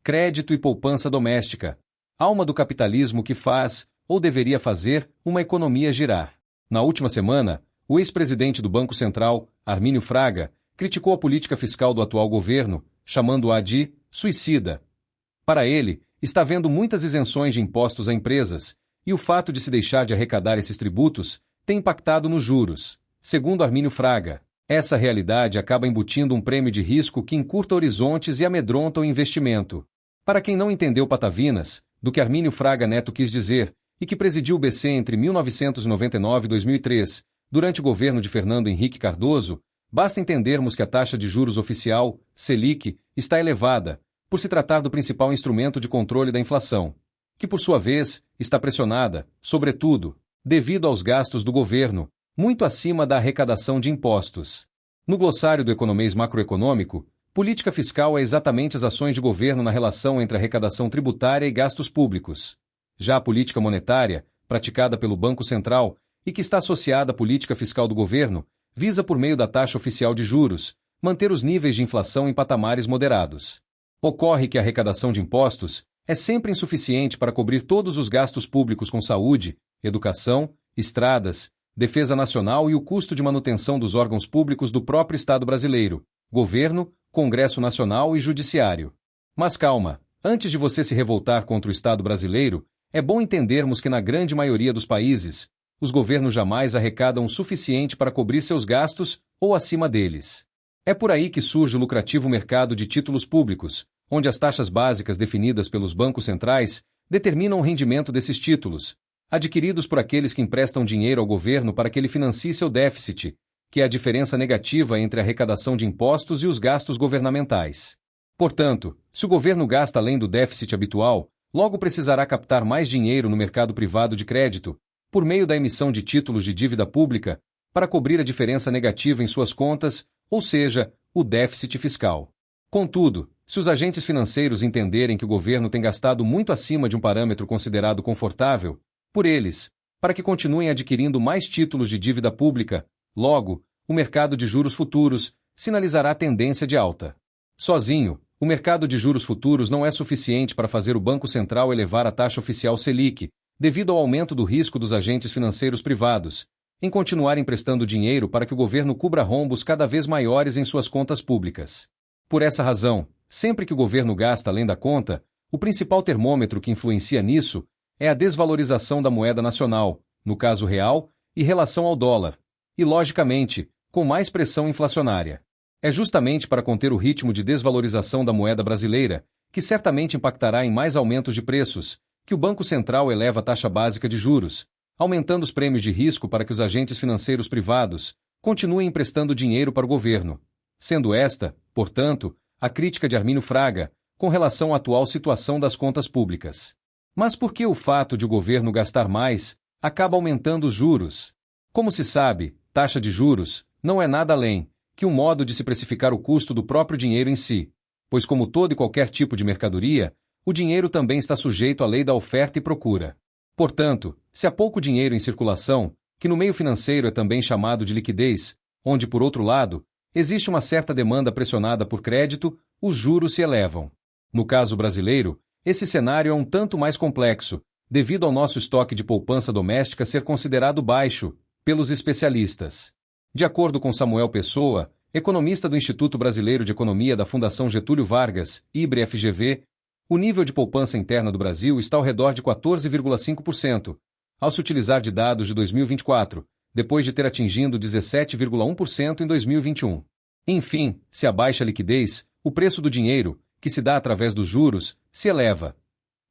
crédito e poupança doméstica. Alma do capitalismo que faz, ou deveria fazer, uma economia girar. Na última semana, o ex-presidente do Banco Central, Armínio Fraga, criticou a política fiscal do atual governo, chamando-a de suicida. Para ele, está havendo muitas isenções de impostos a empresas, e o fato de se deixar de arrecadar esses tributos tem impactado nos juros. Segundo Armínio Fraga, essa realidade acaba embutindo um prêmio de risco que encurta horizontes e amedronta o investimento. Para quem não entendeu patavinas, do que Armínio Fraga Neto quis dizer, e que presidiu o BC entre 1999 e 2003, durante o governo de Fernando Henrique Cardoso, basta entendermos que a taxa de juros oficial, Selic, está elevada, por se tratar do principal instrumento de controle da inflação, que por sua vez está pressionada, sobretudo, devido aos gastos do governo, muito acima da arrecadação de impostos. No glossário do economês macroeconômico, política fiscal é exatamente as ações de governo na relação entre arrecadação tributária e gastos públicos. Já a política monetária, praticada pelo Banco Central e que está associada à política fiscal do governo, visa por meio da taxa oficial de juros, manter os níveis de inflação em patamares moderados. Ocorre que a arrecadação de impostos é sempre insuficiente para cobrir todos os gastos públicos com saúde, educação, estradas, defesa nacional e o custo de manutenção dos órgãos públicos do próprio Estado brasileiro, governo, Congresso Nacional e Judiciário. Mas calma, antes de você se revoltar contra o Estado brasileiro, é bom entendermos que na grande maioria dos países, os governos jamais arrecadam o suficiente para cobrir seus gastos ou acima deles. É por aí que surge o lucrativo mercado de títulos públicos, onde as taxas básicas definidas pelos bancos centrais determinam o rendimento desses títulos, adquiridos por aqueles que emprestam dinheiro ao governo para que ele financie seu déficit, que é a diferença negativa entre a arrecadação de impostos e os gastos governamentais. Portanto, se o governo gasta além do déficit habitual, logo precisará captar mais dinheiro no mercado privado de crédito, por meio da emissão de títulos de dívida pública, para cobrir a diferença negativa em suas contas, ou seja, o déficit fiscal. Contudo, se os agentes financeiros entenderem que o governo tem gastado muito acima de um parâmetro considerado confortável, por eles, para que continuem adquirindo mais títulos de dívida pública, logo, o mercado de juros futuros sinalizará tendência de alta. Sozinho, o mercado de juros futuros não é suficiente para fazer o Banco Central elevar a taxa oficial Selic, devido ao aumento do risco dos agentes financeiros privados, em continuar emprestando dinheiro para que o governo cubra rombos cada vez maiores em suas contas públicas. Por essa razão, sempre que o governo gasta além da conta, o principal termômetro que influencia nisso é a desvalorização da moeda nacional, no caso real, em relação ao dólar, e, logicamente, com mais pressão inflacionária. É justamente para conter o ritmo de desvalorização da moeda brasileira, que certamente impactará em mais aumentos de preços, que o Banco Central eleva a taxa básica de juros, aumentando os prêmios de risco para que os agentes financeiros privados continuem emprestando dinheiro para o governo. Sendo esta, portanto, a crítica de Armínio Fraga com relação à atual situação das contas públicas. Mas por que o fato de o governo gastar mais acaba aumentando os juros? Como se sabe, taxa de juros não é nada além que um modo de se precificar o custo do próprio dinheiro em si, pois como todo e qualquer tipo de mercadoria, o dinheiro também está sujeito à lei da oferta e procura. Portanto, se há pouco dinheiro em circulação, que no meio financeiro é também chamado de liquidez, onde, por outro lado, existe uma certa demanda pressionada por crédito, os juros se elevam. No caso brasileiro, esse cenário é um tanto mais complexo, devido ao nosso estoque de poupança doméstica ser considerado baixo pelos especialistas. De acordo com Samuel Pessoa, economista do Instituto Brasileiro de Economia da Fundação Getúlio Vargas, IBRE-FGV, o nível de poupança interna do Brasil está ao redor de 14,5%, ao se utilizar de dados de 2024, depois de ter atingido 17,1% em 2021. Enfim, se há baixa liquidez, o preço do dinheiro, que se dá através dos juros, se eleva.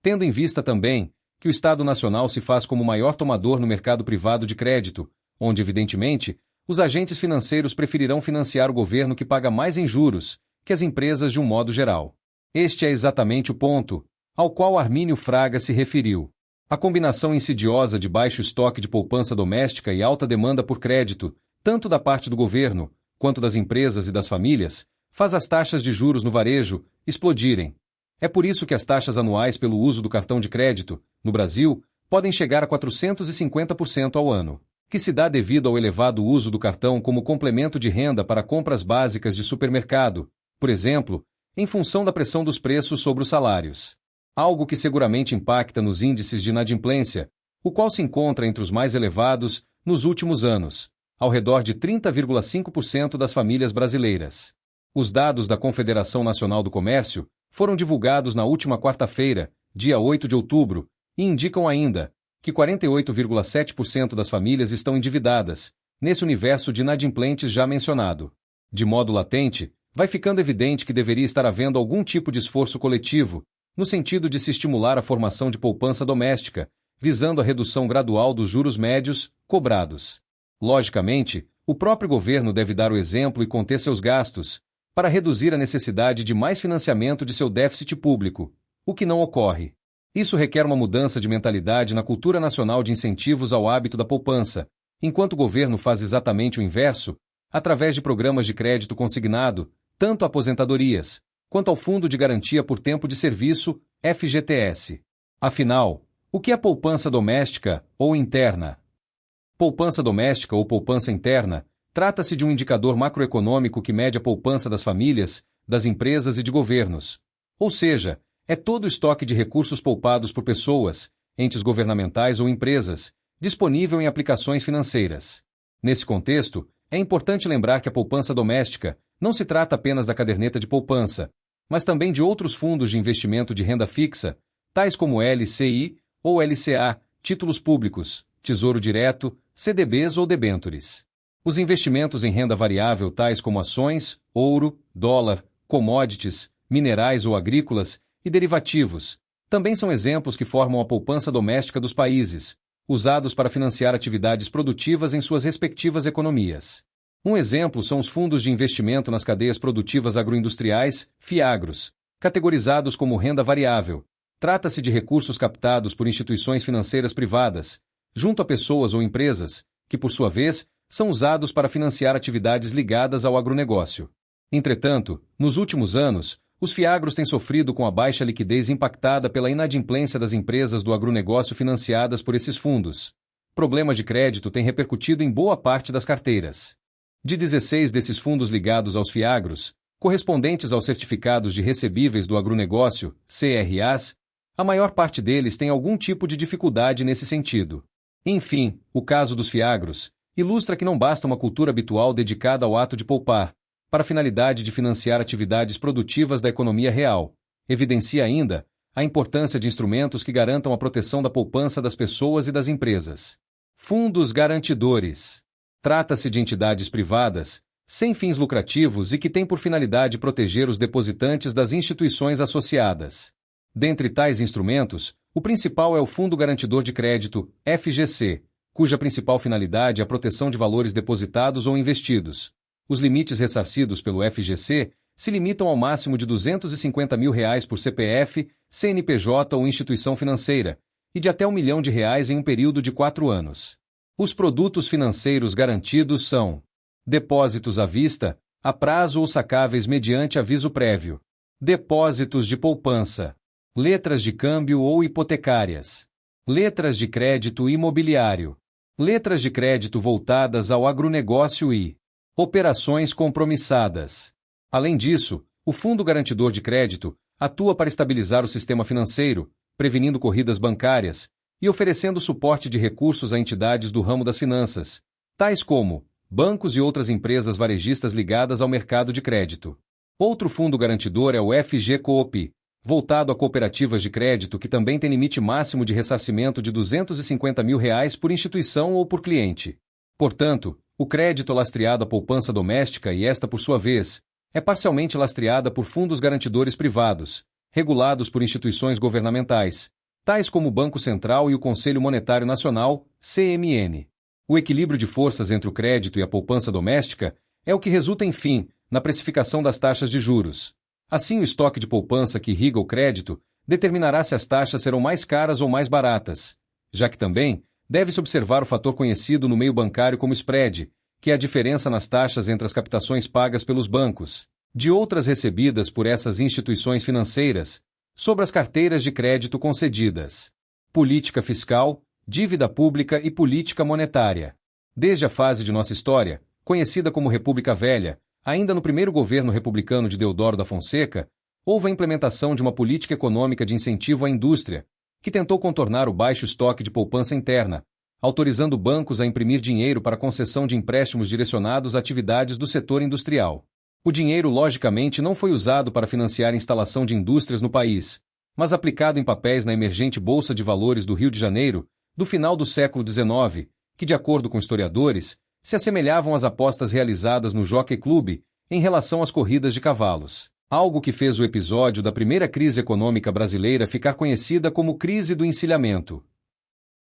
Tendo em vista também que o Estado Nacional se faz como o maior tomador no mercado privado de crédito, onde, evidentemente, os agentes financeiros preferirão financiar o governo que paga mais em juros que as empresas de um modo geral. Este é exatamente o ponto ao qual Armínio Fraga se referiu. A combinação insidiosa de baixo estoque de poupança doméstica e alta demanda por crédito, tanto da parte do governo quanto das empresas e das famílias, faz as taxas de juros no varejo explodirem. É por isso que as taxas anuais pelo uso do cartão de crédito, no Brasil, podem chegar a 450% ao ano, que se dá devido ao elevado uso do cartão como complemento de renda para compras básicas de supermercado, por exemplo, em função da pressão dos preços sobre os salários. Algo que seguramente impacta nos índices de inadimplência, o qual se encontra entre os mais elevados nos últimos anos, ao redor de 30,5% das famílias brasileiras. Os dados da Confederação Nacional do Comércio foram divulgados na última quarta-feira, dia 8 de outubro, e indicam ainda que 48,7% das famílias estão endividadas, nesse universo de inadimplentes já mencionado. De modo latente, vai ficando evidente que deveria estar havendo algum tipo de esforço coletivo, no sentido de se estimular a formação de poupança doméstica, visando a redução gradual dos juros médios cobrados. Logicamente, o próprio governo deve dar o exemplo e conter seus gastos, para reduzir a necessidade de mais financiamento de seu déficit público, o que não ocorre. Isso requer uma mudança de mentalidade na cultura nacional de incentivos ao hábito da poupança, enquanto o governo faz exatamente o inverso, através de programas de crédito consignado, tanto a aposentadorias, quanto ao Fundo de Garantia por Tempo de Serviço, FGTS. Afinal, o que é poupança doméstica ou interna? Poupança doméstica ou poupança interna trata-se de um indicador macroeconômico que mede a poupança das famílias, das empresas e de governos. Ou seja, é todo o estoque de recursos poupados por pessoas, entes governamentais ou empresas, disponível em aplicações financeiras. Nesse contexto, é importante lembrar que a poupança doméstica não se trata apenas da caderneta de poupança, mas também de outros fundos de investimento de renda fixa, tais como LCI ou LCA, títulos públicos, Tesouro Direto, CDBs ou debêntures. Os investimentos em renda variável tais como ações, ouro, dólar, commodities, minerais ou agrícolas e derivativos também são exemplos que formam a poupança doméstica dos países, usados para financiar atividades produtivas em suas respectivas economias. Um exemplo são os fundos de investimento nas cadeias produtivas agroindustriais, FIAGROS, categorizados como renda variável. Trata-se de recursos captados por instituições financeiras privadas, junto a pessoas ou empresas, que, por sua vez, são usados para financiar atividades ligadas ao agronegócio. Entretanto, nos últimos anos, os FIAGROS têm sofrido com a baixa liquidez impactada pela inadimplência das empresas do agronegócio financiadas por esses fundos. Problemas de crédito têm repercutido em boa parte das carteiras. De 16 desses fundos ligados aos FIAGROS, correspondentes aos certificados de recebíveis do agronegócio, CRAs, a maior parte deles tem algum tipo de dificuldade nesse sentido. Enfim, o caso dos FIAGROS ilustra que não basta uma cultura habitual dedicada ao ato de poupar, para a finalidade de financiar atividades produtivas da economia real. Evidencia ainda a importância de instrumentos que garantam a proteção da poupança das pessoas e das empresas. Fundos garantidores. Trata-se de entidades privadas, sem fins lucrativos e que têm por finalidade proteger os depositantes das instituições associadas. Dentre tais instrumentos, o principal é o Fundo Garantidor de Crédito, FGC, cuja principal finalidade é a proteção de valores depositados ou investidos. Os limites ressarcidos pelo FGC se limitam ao máximo de R$ 250 mil por CPF, CNPJ ou instituição financeira, e de até R$ 1 milhão em um período de 4 anos. Os produtos financeiros garantidos são depósitos à vista, a prazo ou sacáveis mediante aviso prévio, depósitos de poupança, letras de câmbio ou hipotecárias, letras de crédito imobiliário, letras de crédito voltadas ao agronegócio e operações compromissadas. Além disso, o Fundo Garantidor de Crédito atua para estabilizar o sistema financeiro, prevenindo corridas bancárias e oferecendo suporte de recursos a entidades do ramo das finanças, tais como bancos e outras empresas varejistas ligadas ao mercado de crédito. Outro fundo garantidor é o FGCoop, voltado a cooperativas de crédito que também tem limite máximo de ressarcimento de R$ 250 mil por instituição ou por cliente. Portanto, o crédito é lastreado à poupança doméstica e esta, por sua vez, é parcialmente lastreada por fundos garantidores privados, regulados por instituições governamentais, tais como o Banco Central e o Conselho Monetário Nacional, CMN. O equilíbrio de forças entre o crédito e a poupança doméstica é o que resulta, enfim, na precificação das taxas de juros. Assim, o estoque de poupança que irriga o crédito determinará se as taxas serão mais caras ou mais baratas, já que também deve-se observar o fator conhecido no meio bancário como spread, que é a diferença nas taxas entre as captações pagas pelos bancos, de outras recebidas por essas instituições financeiras, sobre as carteiras de crédito concedidas. Política fiscal, dívida pública e política monetária. Desde a fase de nossa história, conhecida como República Velha, ainda no primeiro governo republicano de Deodoro da Fonseca, houve a implementação de uma política econômica de incentivo à indústria, que tentou contornar o baixo estoque de poupança interna, autorizando bancos a imprimir dinheiro para concessão de empréstimos direcionados a atividades do setor industrial. O dinheiro, logicamente, não foi usado para financiar a instalação de indústrias no país, mas aplicado em papéis na emergente Bolsa de Valores do Rio de Janeiro, do final do século XIX, que, de acordo com historiadores, se assemelhavam às apostas realizadas no Jockey Club em relação às corridas de cavalos. Algo que fez o episódio da primeira crise econômica brasileira ficar conhecida como crise do encilhamento.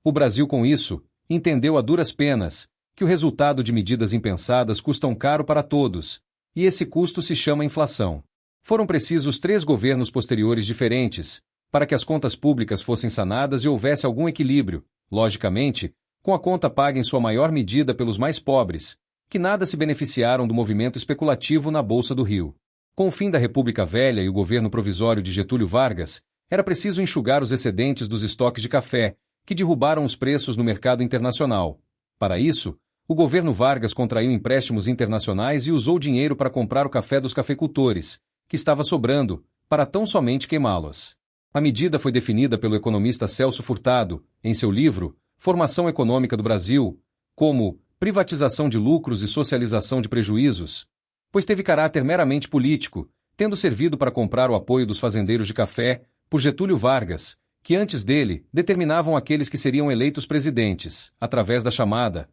O Brasil, com isso, entendeu a duras penas que o resultado de medidas impensadas custam caro para todos, e esse custo se chama inflação. Foram precisos 3 governos posteriores diferentes para que as contas públicas fossem sanadas e houvesse algum equilíbrio, logicamente, com a conta paga em sua maior medida pelos mais pobres, que nada se beneficiaram do movimento especulativo na Bolsa do Rio. Com o fim da República Velha e o governo provisório de Getúlio Vargas, era preciso enxugar os excedentes dos estoques de café, que derrubaram os preços no mercado internacional. Para isso, o governo Vargas contraiu empréstimos internacionais e usou dinheiro para comprar o café dos cafeicultores, que estava sobrando, para tão somente queimá-los. A medida foi definida pelo economista Celso Furtado, em seu livro Formação Econômica do Brasil, como privatização de lucros e socialização de prejuízos, pois teve caráter meramente político, tendo servido para comprar o apoio dos fazendeiros de café por Getúlio Vargas, que antes dele determinavam aqueles que seriam eleitos presidentes, através da chamada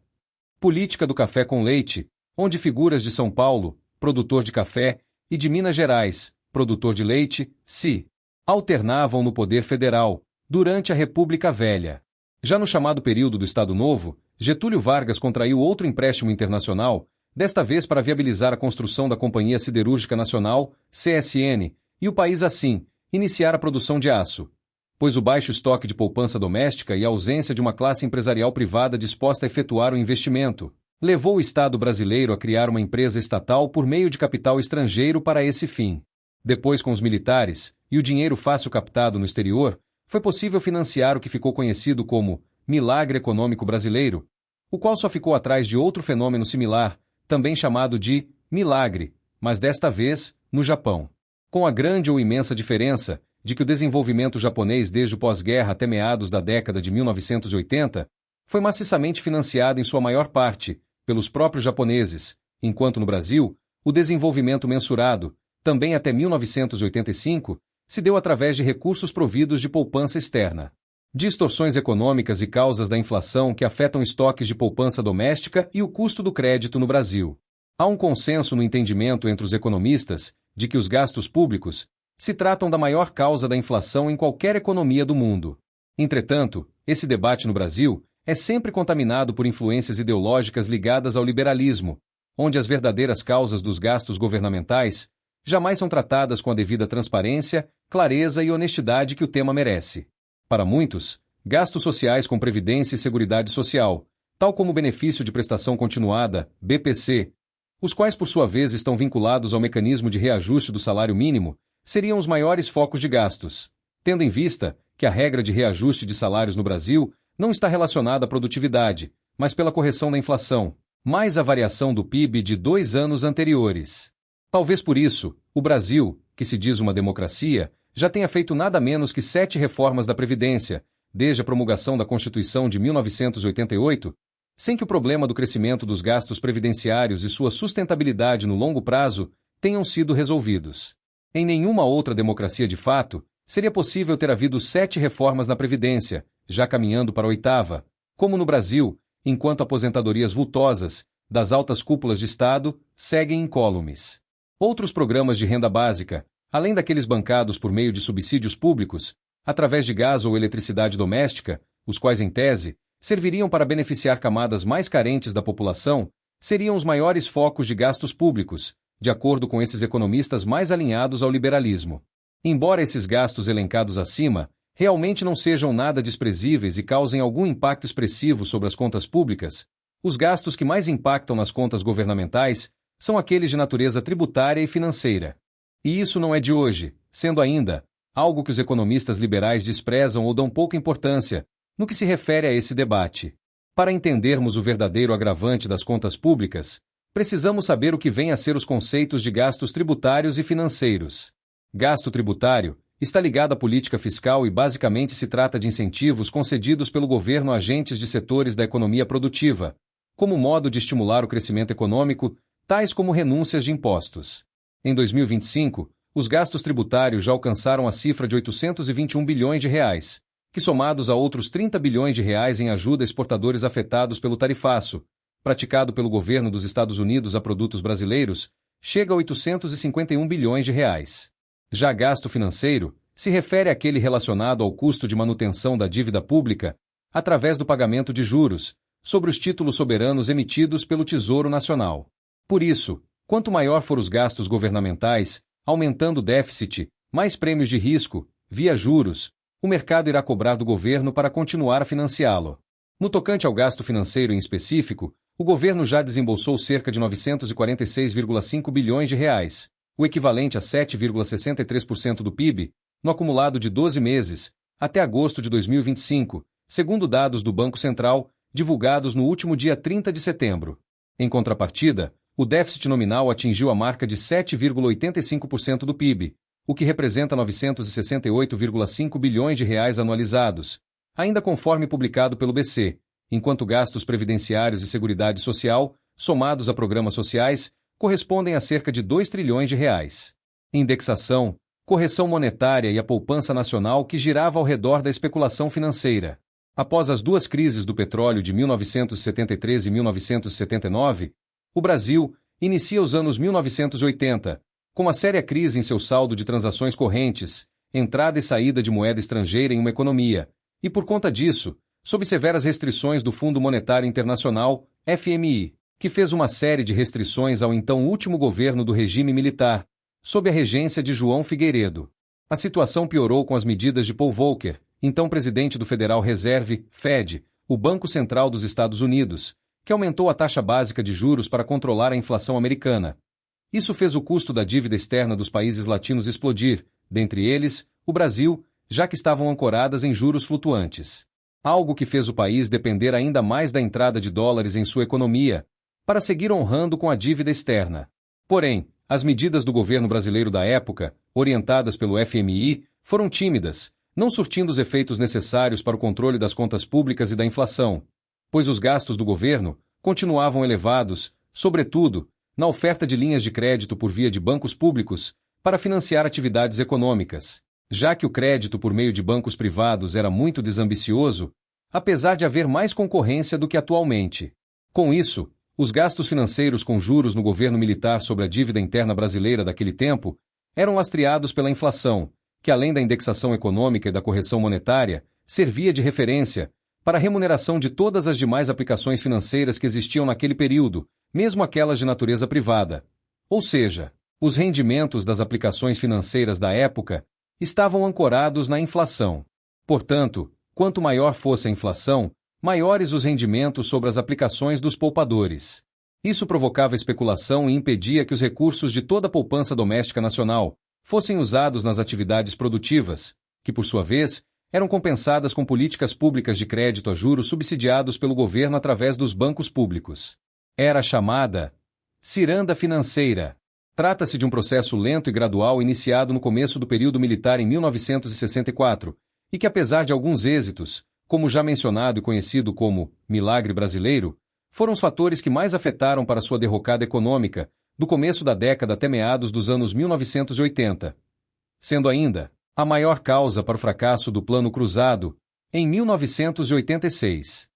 política do café com leite, onde figuras de São Paulo, produtor de café, e de Minas Gerais, produtor de leite, se alternavam no poder federal, durante a República Velha. Já no chamado período do Estado Novo, Getúlio Vargas contraiu outro empréstimo internacional, desta vez para viabilizar a construção da Companhia Siderúrgica Nacional, CSN, e o país assim, iniciar a produção de aço, pois o baixo estoque de poupança doméstica e a ausência de uma classe empresarial privada disposta a efetuar o investimento, levou o Estado brasileiro a criar uma empresa estatal por meio de capital estrangeiro para esse fim. Depois, com os militares e o dinheiro fácil captado no exterior, foi possível financiar o que ficou conhecido como milagre econômico brasileiro, o qual só ficou atrás de outro fenômeno similar, também chamado de milagre, mas desta vez no Japão. Com a grande ou imensa diferença de que o desenvolvimento japonês desde o pós-guerra até meados da década de 1980 foi maciçamente financiado em sua maior parte pelos próprios japoneses, enquanto no Brasil, o desenvolvimento mensurado, também até 1985, se deu através de recursos providos de poupança externa. Distorções econômicas e causas da inflação que afetam estoques de poupança doméstica e o custo do crédito no Brasil. Há um consenso no entendimento entre os economistas de que os gastos públicos se tratam da maior causa da inflação em qualquer economia do mundo. Entretanto, esse debate no Brasil é sempre contaminado por influências ideológicas ligadas ao liberalismo, onde as verdadeiras causas dos gastos governamentais jamais são tratadas com a devida transparência, clareza e honestidade que o tema merece. Para muitos, gastos sociais com previdência e seguridade social, tal como o benefício de prestação continuada, BPC, os quais por sua vez estão vinculados ao mecanismo de reajuste do salário mínimo, seriam os maiores focos de gastos, tendo em vista que a regra de reajuste de salários no Brasil não está relacionada à produtividade, mas pela correção da inflação, mais a variação do PIB de 2 anos anteriores. Talvez por isso, o Brasil, que se diz uma democracia, já tenha feito nada menos que 7 reformas da Previdência, desde a promulgação da Constituição de 1988, sem que o problema do crescimento dos gastos previdenciários e sua sustentabilidade no longo prazo tenham sido resolvidos. Em nenhuma outra democracia de fato, seria possível ter havido 7 reformas na Previdência, já caminhando para a 8ª, como no Brasil, enquanto aposentadorias vultosas, das altas cúpulas de Estado, seguem incólumes. Outros programas de renda básica, além daqueles bancados por meio de subsídios públicos, através de gás ou eletricidade doméstica, os quais, em tese, serviriam para beneficiar camadas mais carentes da população, seriam os maiores focos de gastos públicos, de acordo com esses economistas mais alinhados ao liberalismo. Embora esses gastos elencados acima realmente não sejam nada desprezíveis e causem algum impacto expressivo sobre as contas públicas, os gastos que mais impactam nas contas governamentais são aqueles de natureza tributária e financeira. E isso não é de hoje, sendo ainda algo que os economistas liberais desprezam ou dão pouca importância no que se refere a esse debate. Para entendermos o verdadeiro agravante das contas públicas, precisamos saber o que vêm a ser os conceitos de gastos tributários e financeiros. Gasto tributário está ligado à política fiscal e basicamente se trata de incentivos concedidos pelo governo a agentes de setores da economia produtiva, como modo de estimular o crescimento econômico, tais como renúncias de impostos. Em 2025, os gastos tributários já alcançaram a cifra de 821 bilhões de reais, que somados a outros 30 bilhões de reais em ajuda a exportadores afetados pelo tarifaço, praticado pelo governo dos Estados Unidos a produtos brasileiros, chega a 851 bilhões de reais. Já gasto financeiro se refere àquele relacionado ao custo de manutenção da dívida pública através do pagamento de juros sobre os títulos soberanos emitidos pelo Tesouro Nacional. Por isso, quanto maior for os gastos governamentais, aumentando o déficit, mais prêmios de risco, via juros, o mercado irá cobrar do governo para continuar a financiá-lo. No tocante ao gasto financeiro em específico, o governo já desembolsou cerca de 946,5 bilhões de reais, o equivalente a 7,63% do PIB, no acumulado de 12 meses, até agosto de 2025, segundo dados do Banco Central, divulgados no último dia 30 de setembro. Em contrapartida, o déficit nominal atingiu a marca de 7,85% do PIB, o que representa 968,5 bilhões de reais anualizados, ainda conforme publicado pelo BC, enquanto gastos previdenciários e seguridade social, somados a programas sociais, correspondem a cerca de 2 trilhões de reais. Indexação, correção monetária e a poupança nacional que girava ao redor da especulação financeira. Após as duas crises do petróleo de 1973 e 1979, o Brasil inicia os anos 1980, com uma séria crise em seu saldo de transações correntes, entrada e saída de moeda estrangeira em uma economia, e por conta disso, sob severas restrições do Fundo Monetário Internacional, FMI, que fez uma série de restrições ao então último governo do regime militar, sob a regência de João Figueiredo. A situação piorou com as medidas de Paul Volcker, então presidente do Federal Reserve, Fed, o Banco Central dos Estados Unidos, que aumentou a taxa básica de juros para controlar a inflação americana. Isso fez o custo da dívida externa dos países latinos explodir, dentre eles, o Brasil, já que estavam ancoradas em juros flutuantes. Algo que fez o país depender ainda mais da entrada de dólares em sua economia, para seguir honrando com a dívida externa. Porém, as medidas do governo brasileiro da época, orientadas pelo FMI, foram tímidas, não surtindo os efeitos necessários para o controle das contas públicas e da inflação, pois os gastos do governo continuavam elevados, sobretudo, na oferta de linhas de crédito por via de bancos públicos, para financiar atividades econômicas. Já que o crédito por meio de bancos privados era muito desambicioso, apesar de haver mais concorrência do que atualmente. Com isso, os gastos financeiros com juros no governo militar sobre a dívida interna brasileira daquele tempo eram lastreados pela inflação, que além da indexação econômica e da correção monetária, servia de referência para a remuneração de todas as demais aplicações financeiras que existiam naquele período, mesmo aquelas de natureza privada. Ou seja, os rendimentos das aplicações financeiras da época estavam ancorados na inflação. Portanto, quanto maior fosse a inflação, maiores os rendimentos sobre as aplicações dos poupadores. Isso provocava especulação e impedia que os recursos de toda a poupança doméstica nacional fossem usados nas atividades produtivas, que, por sua vez, eram compensadas com políticas públicas de crédito a juros subsidiados pelo governo através dos bancos públicos. Era chamada ciranda financeira. Trata-se de um processo lento e gradual iniciado no começo do período militar em 1964, e que, apesar de alguns êxitos, como já mencionado e conhecido como milagre brasileiro, foram os fatores que mais afetaram para sua derrocada econômica, do começo da década até meados dos anos 1980. Sendo ainda a maior causa para o fracasso do Plano Cruzado, em 1986.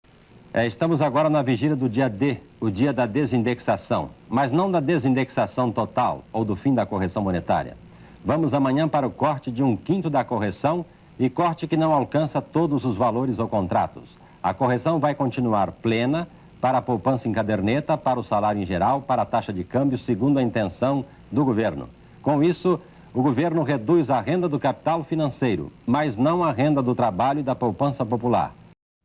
Estamos agora na vigília do dia D, o dia da desindexação, mas não da desindexação total ou do fim da correção monetária. Vamos amanhã para o corte de 1/5 da correção e corte que não alcança todos os valores ou contratos. A correção vai continuar plena para a poupança em caderneta, para o salário em geral, para a taxa de câmbio, segundo a intenção do governo. Com isso, o governo reduz a renda do capital financeiro, mas não a renda do trabalho e da poupança popular.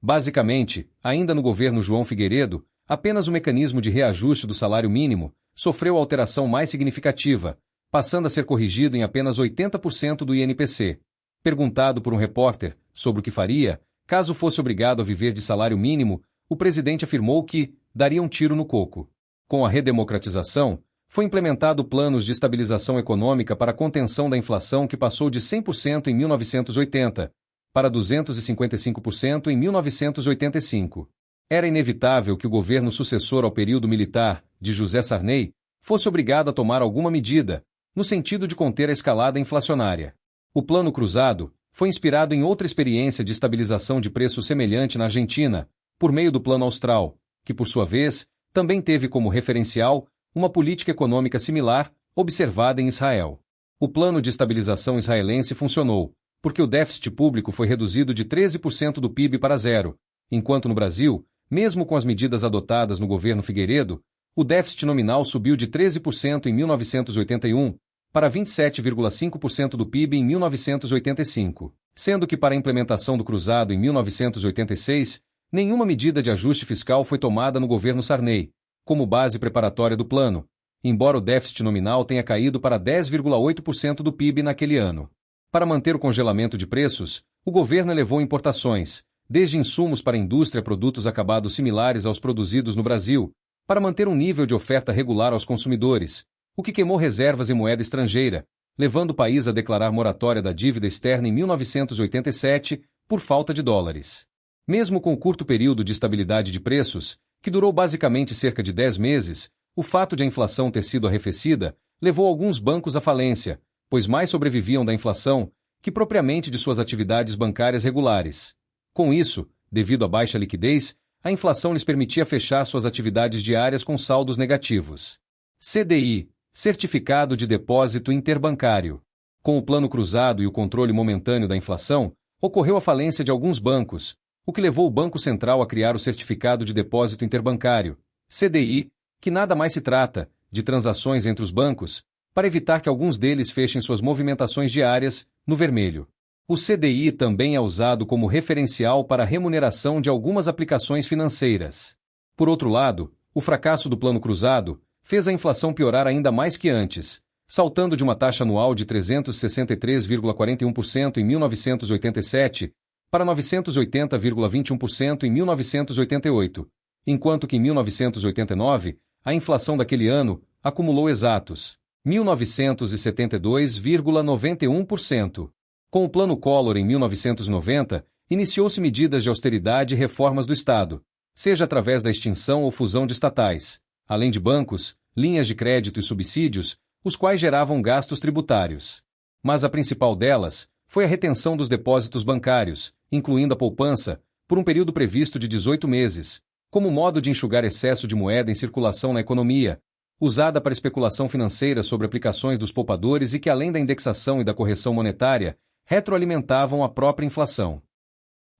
Basicamente, ainda no governo João Figueiredo, apenas o mecanismo de reajuste do salário mínimo sofreu a alteração mais significativa, passando a ser corrigido em apenas 80% do INPC. Perguntado por um repórter sobre o que faria, caso fosse obrigado a viver de salário mínimo, o presidente afirmou que daria um tiro no coco. Com a redemocratização, foi implementado planos de estabilização econômica para a contenção da inflação que passou de 100% em 1980 para 255% em 1985. Era inevitável que o governo sucessor ao período militar, de José Sarney, fosse obrigado a tomar alguma medida, no sentido de conter a escalada inflacionária. O Plano Cruzado foi inspirado em outra experiência de estabilização de preços semelhante na Argentina, por meio do Plano Austral, que, por sua vez, também teve como referencial uma política econômica similar, observada em Israel. O plano de estabilização israelense funcionou, porque o déficit público foi reduzido de 13% do PIB para zero, enquanto no Brasil, mesmo com as medidas adotadas no governo Figueiredo, o déficit nominal subiu de 13% em 1981 para 27,5% do PIB em 1985, sendo que para a implementação do cruzado em 1986, nenhuma medida de ajuste fiscal foi tomada no governo Sarney, como base preparatória do plano, embora o déficit nominal tenha caído para 10,8% do PIB naquele ano. Para manter o congelamento de preços, o governo elevou importações, desde insumos para a indústria a produtos acabados similares aos produzidos no Brasil, para manter um nível de oferta regular aos consumidores, o que queimou reservas em moeda estrangeira, levando o país a declarar moratória da dívida externa em 1987 por falta de dólares. Mesmo com o curto período de estabilidade de preços, que durou basicamente cerca de 10 meses, o fato de a inflação ter sido arrefecida levou alguns bancos à falência, pois mais sobreviviam da inflação que propriamente de suas atividades bancárias regulares. Com isso, devido à baixa liquidez, a inflação lhes permitia fechar suas atividades diárias com saldos negativos. CDI, Certificado de Depósito Interbancário. Com o Plano Cruzado e o controle momentâneo da inflação, ocorreu a falência de alguns bancos, o que levou o Banco Central a criar o Certificado de Depósito Interbancário, CDI, que nada mais se trata de transações entre os bancos, para evitar que alguns deles fechem suas movimentações diárias no vermelho. O CDI também é usado como referencial para a remuneração de algumas aplicações financeiras. Por outro lado, o fracasso do Plano Cruzado fez a inflação piorar ainda mais que antes, saltando de uma taxa anual de 363,41% em 1987 para 980,21% em 1988, enquanto que em 1989, a inflação daquele ano acumulou exatos 1.972,91%. Com o Plano Collor em 1990, iniciou-se medidas de austeridade e reformas do Estado, seja através da extinção ou fusão de estatais, além de bancos, linhas de crédito e subsídios, os quais geravam gastos tributários. Mas a principal delas foi a retenção dos depósitos bancários, incluindo a poupança, por um período previsto de 18 meses, como modo de enxugar excesso de moeda em circulação na economia, usada para especulação financeira sobre aplicações dos poupadores e que, além da indexação e da correção monetária, retroalimentavam a própria inflação.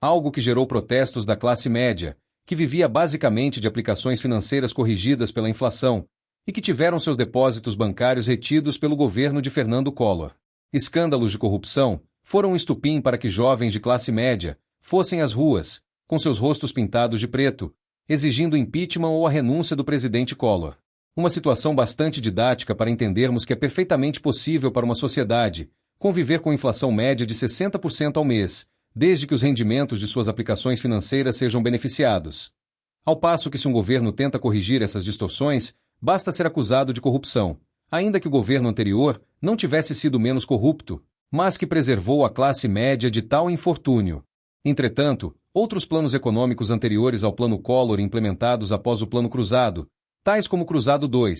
Algo que gerou protestos da classe média, que vivia basicamente de aplicações financeiras corrigidas pela inflação, e que tiveram seus depósitos bancários retidos pelo governo de Fernando Collor. Escândalos de corrupção foram um estupim para que jovens de classe média fossem às ruas, com seus rostos pintados de preto, exigindo o impeachment ou a renúncia do presidente Collor. Uma situação bastante didática para entendermos que é perfeitamente possível para uma sociedade conviver com inflação média de 60% ao mês, desde que os rendimentos de suas aplicações financeiras sejam beneficiados. Ao passo que se um governo tenta corrigir essas distorções, basta ser acusado de corrupção, ainda que o governo anterior não tivesse sido menos corrupto, mas que preservou a classe média de tal infortúnio. Entretanto, outros planos econômicos anteriores ao Plano Collor implementados após o Plano Cruzado, tais como Cruzado II,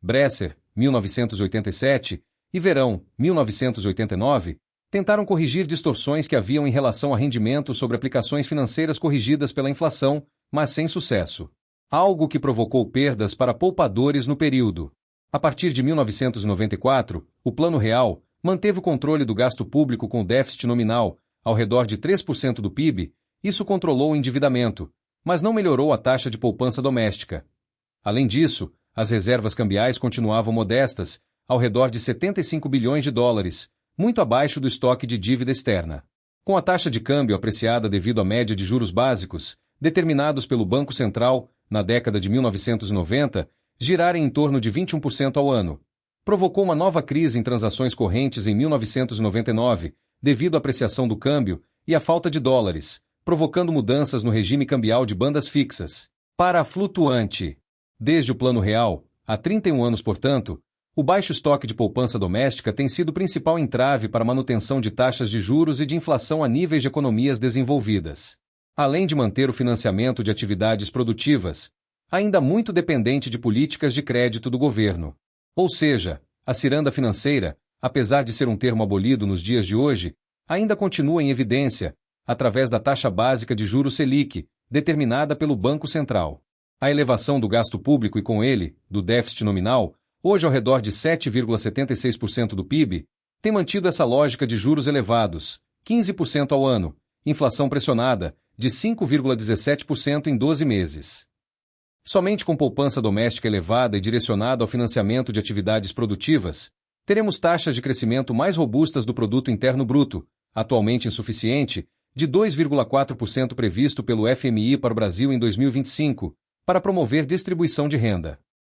Bresser, 1987, e Verão, 1989, tentaram corrigir distorções que haviam em relação a rendimentos sobre aplicações financeiras corrigidas pela inflação, mas sem sucesso. Algo que provocou perdas para poupadores no período. A partir de 1994, o Plano Real manteve o controle do gasto público com déficit nominal, ao redor de 3% do PIB. Isso controlou o endividamento, mas não melhorou a taxa de poupança doméstica. Além disso, as reservas cambiais continuavam modestas, ao redor de 75 bilhões de dólares, muito abaixo do estoque de dívida externa. Com a taxa de câmbio apreciada devido à média de juros básicos, determinados pelo Banco Central, na década de 1990, girarem em torno de 21% ao ano, provocou uma nova crise em transações correntes em 1999, devido à apreciação do câmbio e à falta de dólares, provocando mudanças no regime cambial de bandas fixas para a flutuante. Desde o Plano Real, Há 31 anos, portanto, o baixo estoque de poupança doméstica tem sido o principal entrave para a manutenção de taxas de juros e de inflação a níveis de economias desenvolvidas. Além de manter o financiamento de atividades produtivas, ainda muito dependente de políticas de crédito do governo. Ou seja, a ciranda financeira, apesar de ser um termo abolido nos dias de hoje, ainda continua em evidência, através da taxa básica de juros Selic, determinada pelo Banco Central. A elevação do gasto público e, com ele, do déficit nominal, hoje ao redor de 7,76% do PIB, tem mantido essa lógica de juros elevados, 15% ao ano, inflação pressionada, de 5,17% em 12 meses. Somente com poupança doméstica elevada e direcionada ao financiamento de atividades produtivas, teremos taxas de crescimento mais robustas do Produto Interno Bruto, atualmente insuficiente, de 2,4% previsto pelo FMI para o Brasil em 2025, para promover distribuição de renda.